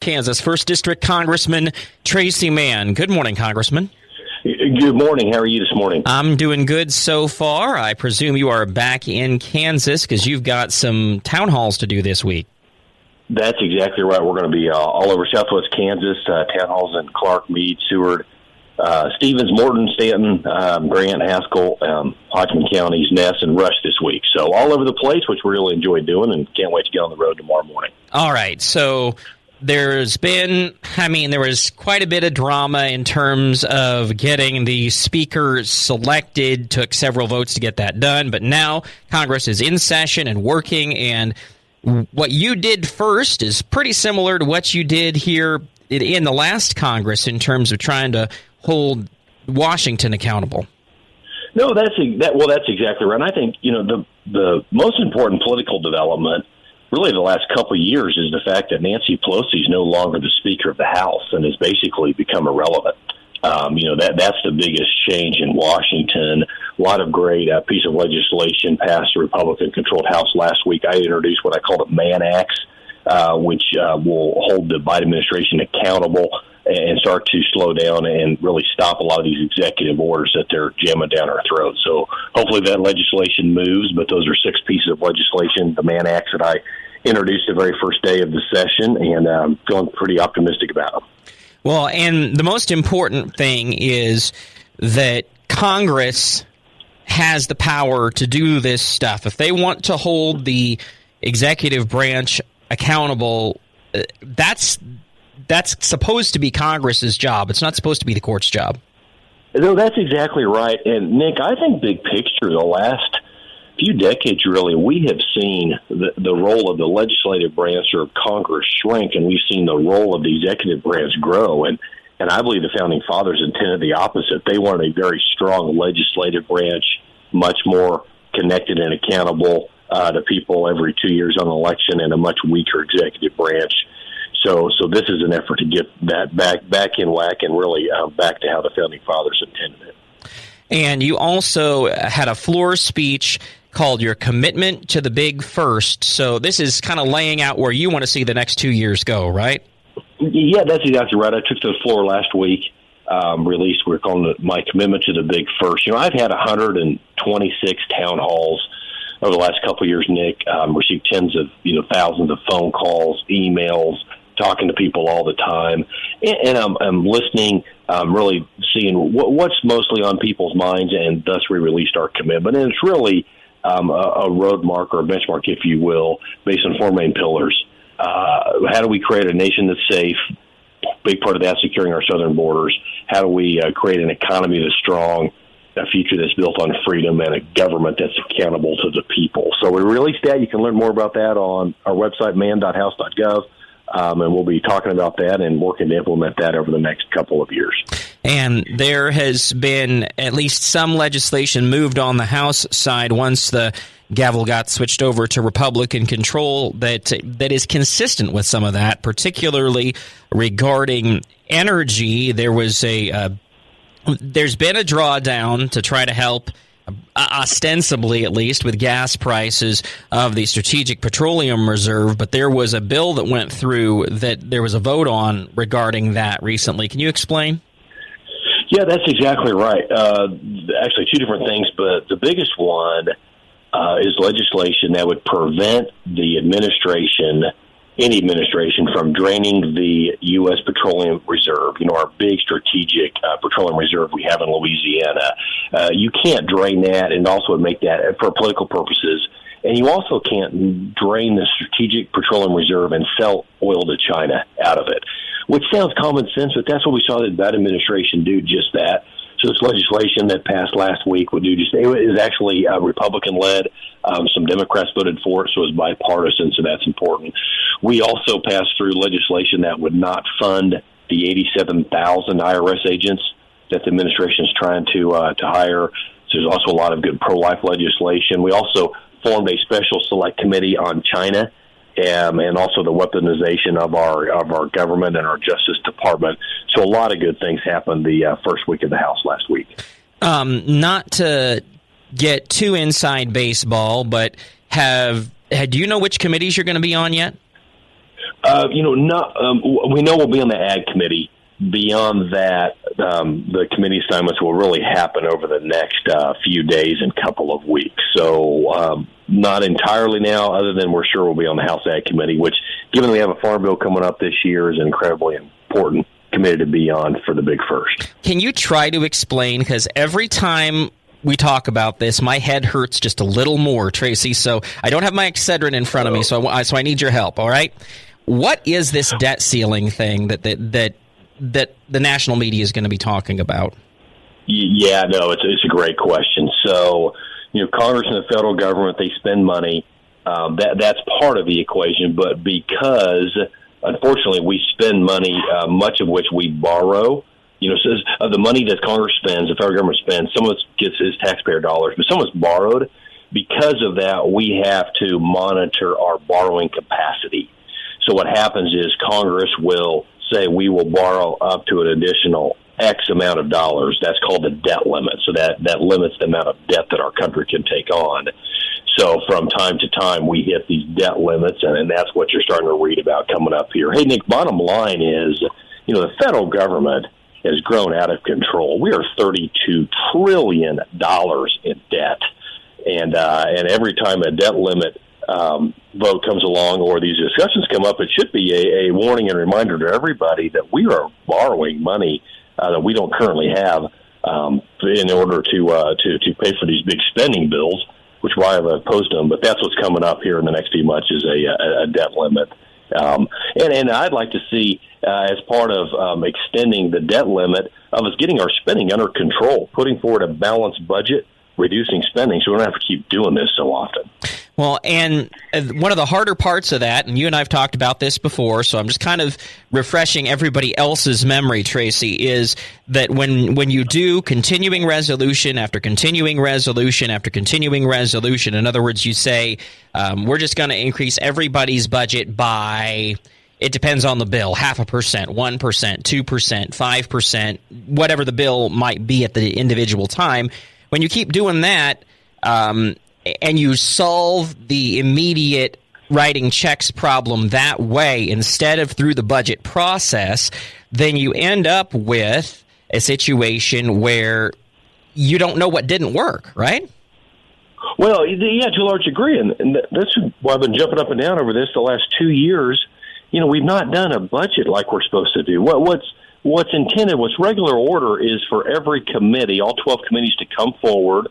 Kansas 1st District Congressman Tracy Mann. Good morning, Congressman. Good morning. How are you this morning? I'm doing good so far. I presume you are back in Kansas because you've got some town halls to do this week. That's exactly right. We're going to be all over southwest Kansas, town halls in Clark, Meade, Seward, Stevens, Morton, Stanton, Grant, Haskell, Hutchinson counties, Ness, and Rush this week. So all over the place, which we really enjoy doing, and can't wait to get on the road tomorrow morning. All right. So there was quite a bit of drama in terms of getting the speaker selected. Took several votes to get that done, but now Congress is in session and working, and what you did first is pretty similar to what you did here in the last Congress in terms of trying to hold Washington accountable. No, that's exactly right. And I think, the most important political development really the last couple of years is the fact that Nancy Pelosi is no longer the Speaker of the House and has basically become irrelevant. That's the biggest change in Washington. A lot of great piece of legislation passed the Republican-controlled House last week. I introduced what I called a Mann Act, which will hold the Biden administration accountable and start to slow down and really stop a lot of these executive orders that they're jamming down our throats. So hopefully that legislation moves, but those are 6 pieces of legislation, the Mann Acts that I introduced the very first day of the session, and I'm feeling pretty optimistic about them. Well, and the most important thing is that Congress has the power to do this stuff. If they want to hold the executive branch accountable, that's supposed to be Congress's job. It's not supposed to be the court's job. No, that's exactly right. And, Nick, I think big picture, the last few decades, really, we have seen the role of the legislative branch or Congress shrink, and we've seen the role of the executive branch grow. And I believe the Founding Fathers intended the opposite. They wanted a very strong legislative branch, much more connected and accountable to people every 2 years on an election, and a much weaker executive branch. So this is an effort to get that back in whack and really back to how the Founding Fathers intended it. And you also had a floor speech called Your Commitment to the Big First. So this is kind of laying out where you want to see the next 2 years go, right? Yeah, that's exactly right. I took to the floor last week, released, we're calling it My Commitment to the Big First. I've had 126 town halls over the last couple of years, Nick, received tens of, thousands of phone calls, emails, talking to people all the time. And I'm listening, really seeing what's mostly on people's minds, and thus we released our commitment. And it's really a road mark or a benchmark, if you will, based on 4 main pillars. How do we create a nation that's safe? Big part of that, securing our southern borders. How do we create an economy that's strong, a future that's built on freedom, and a government that's accountable to the people? So we released that. You can learn more about that on our website, man.house.gov. And we'll be talking about that and working to implement that over the next couple of years. And there has been at least some legislation moved on the House side once the gavel got switched over to Republican control that is consistent with some of that, particularly regarding energy. There's been a drawdown to try to help, ostensibly at least, with gas prices of the Strategic Petroleum Reserve, but there was a bill that went through that there was a vote on regarding that recently. Can you explain? Yeah, that's exactly right. Actually, 2 different things, but the biggest one is legislation that would prevent the any administration from draining the U.S. Petroleum Reserve, our big strategic petroleum reserve we have in Louisiana. You can't drain that, and also would make that for political purposes. And you also can't drain the Strategic Petroleum Reserve and sell oil to China out of it, which sounds common sense, but that's what we saw that administration do, just that. So this legislation that passed last week would do just, it was actually Republican-led. Some Democrats voted for it, so it was bipartisan, so that's important. We also passed through legislation that would not fund the 87,000 IRS agents that the administration is trying to hire. So there's also a lot of good pro-life legislation. We also formed a special select committee on China, and also the weaponization of our government and our Justice Department. So a lot of good things happened the first week of the House last week. Not to get too inside baseball, but do you know which committees you're going to be on yet? We know we'll be on the Ag Committee. Beyond that, the committee assignments will really happen over the next few days and couple of weeks. So not entirely now, other than we're sure we'll be on the House Ag Committee, which, given we have a farm bill coming up this year, is an incredibly important committee to be on for the big first. Can you try to explain, because every time we talk about this, my head hurts just a little more, Tracy, so I don't have my Excedrin in front of me, so I need your help, all right? What is this debt ceiling thing that the national media is going to be talking about? Yeah, no, it's a great question. So, Congress and the federal government, they spend money. That's part of the equation, but because, unfortunately, we spend money, much of which we borrow. So of the money that Congress spends, the federal government spends, some of it gets is taxpayer dollars, but some of it's borrowed. Because of that, we have to monitor our borrowing capacity. So what happens is Congress will say we will borrow up to an additional X amount of dollars. That's called the debt limit. So that limits the amount of debt that our country can take on. So from time to time, we hit these debt limits, and that's what you're starting to read about coming up here. Hey, Nick, bottom line is, the federal government has grown out of control. We are $32 trillion in debt. And every time a debt limit vote comes along or these discussions come up, it should be a warning and reminder to everybody that we are borrowing money that we don't currently have in order to pay for these big spending bills, which why I've opposed them. But that's what's coming up here in the next few months is a debt limit. And I'd like to see, as part of extending the debt limit, of us getting our spending under control, putting forward a balanced budget, reducing spending, so we don't have to keep doing this so often. Well, and one of the harder parts of that, and you and I have talked about this before, so I'm just kind of refreshing everybody else's memory, Tracy, is that when you do continuing resolution after continuing resolution after continuing resolution, in other words, you say, we're just going to increase everybody's budget by, it depends on the bill, 0.5%, 1%, 2%, 5%, whatever the bill might be at the individual time. When you keep doing that, and you solve the immediate writing checks problem that way instead of through the budget process, then you end up with a situation where you don't know what didn't work, right? Well, yeah, to a large degree, and that's why I've been jumping up and down over this the last 2 years. We've not done a budget like we're supposed to do. What's intended, what's regular order, is for every committee, all 12 committees, to come forward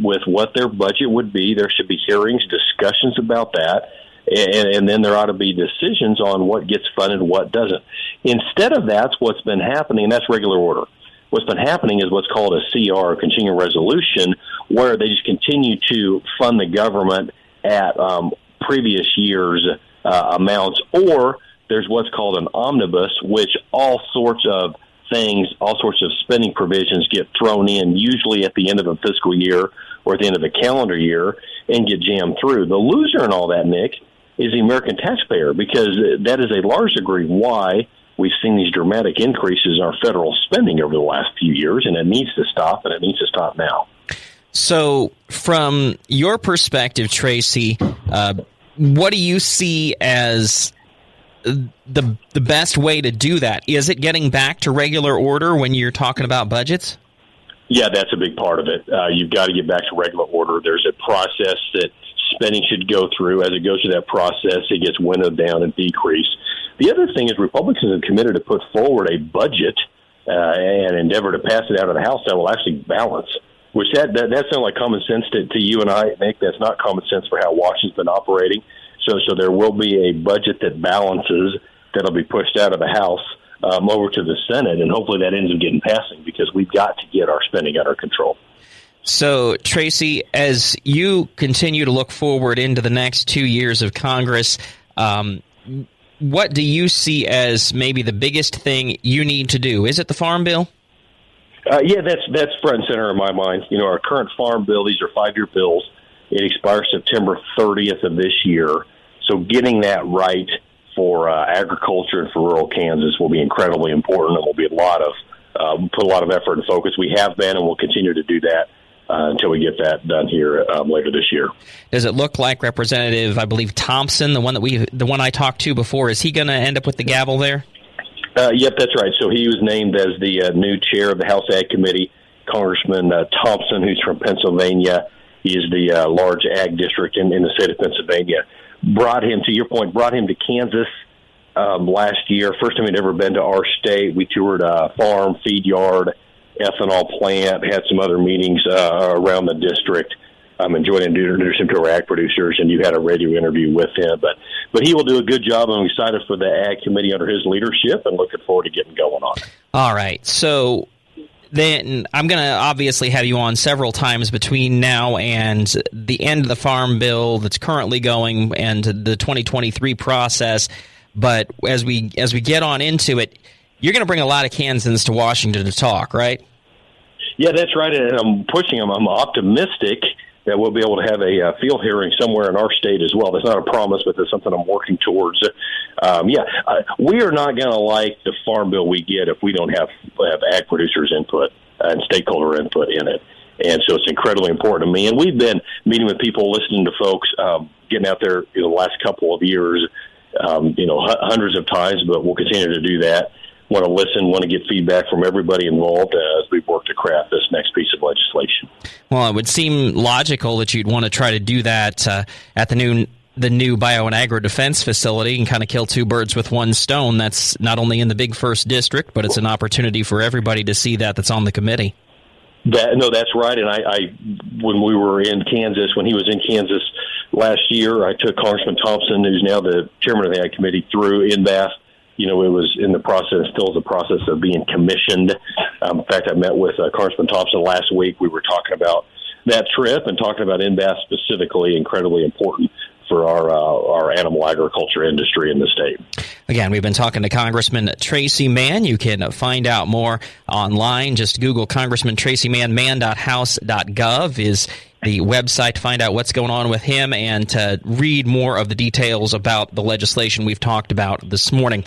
with what their budget would be. There should be hearings, discussions about that, and then there ought to be decisions on what gets funded, what doesn't. Instead of that's what's been happening, and that's regular order. What's been happening is what's called a CR, a continuing resolution, where they just continue to fund the government at previous year's amounts, or there's what's called an omnibus, which all sorts of things, all sorts of spending provisions get thrown in, usually at the end of a fiscal year or at the end of a calendar year, and get jammed through. The loser in all that, Nick, is the American taxpayer, because that is a large degree why we've seen these dramatic increases in our federal spending over the last few years, and it needs to stop, and it needs to stop now. So from your perspective, Tracy, what do you see as the best way to do that? Is it getting back to regular order when you're talking about budgets? Yeah, that's a big part of it. You've got to get back to regular order. There's a process that spending should go through. As it goes through that process, it gets winnowed down and decreased. The other thing is Republicans have committed to put forward a budget and endeavor to pass it out of the House that will actually balance, which that sounds like common sense to you and I, Nick. That's not common sense for how Washington's been operating. So there will be a budget that balances that'll be pushed out of the House over to the Senate, and hopefully that ends up getting passing, because we've got to get our spending under control. So, Tracy, as you continue to look forward into the next 2 years of Congress, what do you see as maybe the biggest thing you need to do? Is it the Farm Bill? Yeah, that's front and center in my mind. Our current Farm Bill, these are 5-year bills. It expires September 30th of this year. So getting that right for agriculture and for rural Kansas will be incredibly important, and will be put a lot of effort and focus. We have been and will continue to do that. until we get that done here later this year. Does it look like Representative, I believe, Thompson, the one I talked to before, is he going to end up with the gavel there? Yep, that's right. So he was named as the new chair of the House Ag Committee. Congressman Thompson, who's from Pennsylvania, he is the large ag district in the state of Pennsylvania. Brought him, to your point, to Kansas last year. First time he'd ever been to our state. We toured a farm, feed yard, ethanol plant, had some other meetings around the district. Enjoyed introducing him to our ag producers, and you had a radio interview with him. But he will do a good job. I'm excited for the ag committee under his leadership and looking forward to getting going on it. All right. So then I'm going to obviously have you on several times between now and the end of the farm bill that's currently going and the 2023 process. But as we get on into it, you're going to bring a lot of Kansans to Washington to talk, right? Yeah, that's right. And I'm pushing them. I'm optimistic that we'll be able to have a field hearing somewhere in our state as well. That's not a promise, but that's something I'm working towards. We are not going to like the farm bill we get if we don't have ag producers' input and stakeholder input in it. And so it's incredibly important to me. And we've been meeting with people, listening to folks, getting out there the last couple of years, hundreds of times, but we'll continue to do that. Want to listen, want to get feedback from everybody involved as we work to craft this next piece of legislation. Well, it would seem logical that you'd want to try to do that at the new Bio and Agro Defense facility and kind of kill two birds with one stone. That's not only in the big first district, but it's an opportunity for everybody to see that's on the committee. That's right. And I when we were in Kansas, when he was in Kansas last year, I took Congressman Thompson, who's now the chairman of the Ag Committee, through NBAF. It was in the process, still is the process of being commissioned. In fact, I met with Congressman Thompson last week. We were talking about that trip and talking about NBAF specifically, incredibly important for our animal agriculture industry in the state. Again, we've been talking to Congressman Tracy Mann. You can find out more online. Just Google Congressman Tracy Mann. man.house.gov is the website to find out what's going on with him and to read more of the details about the legislation we've talked about this morning.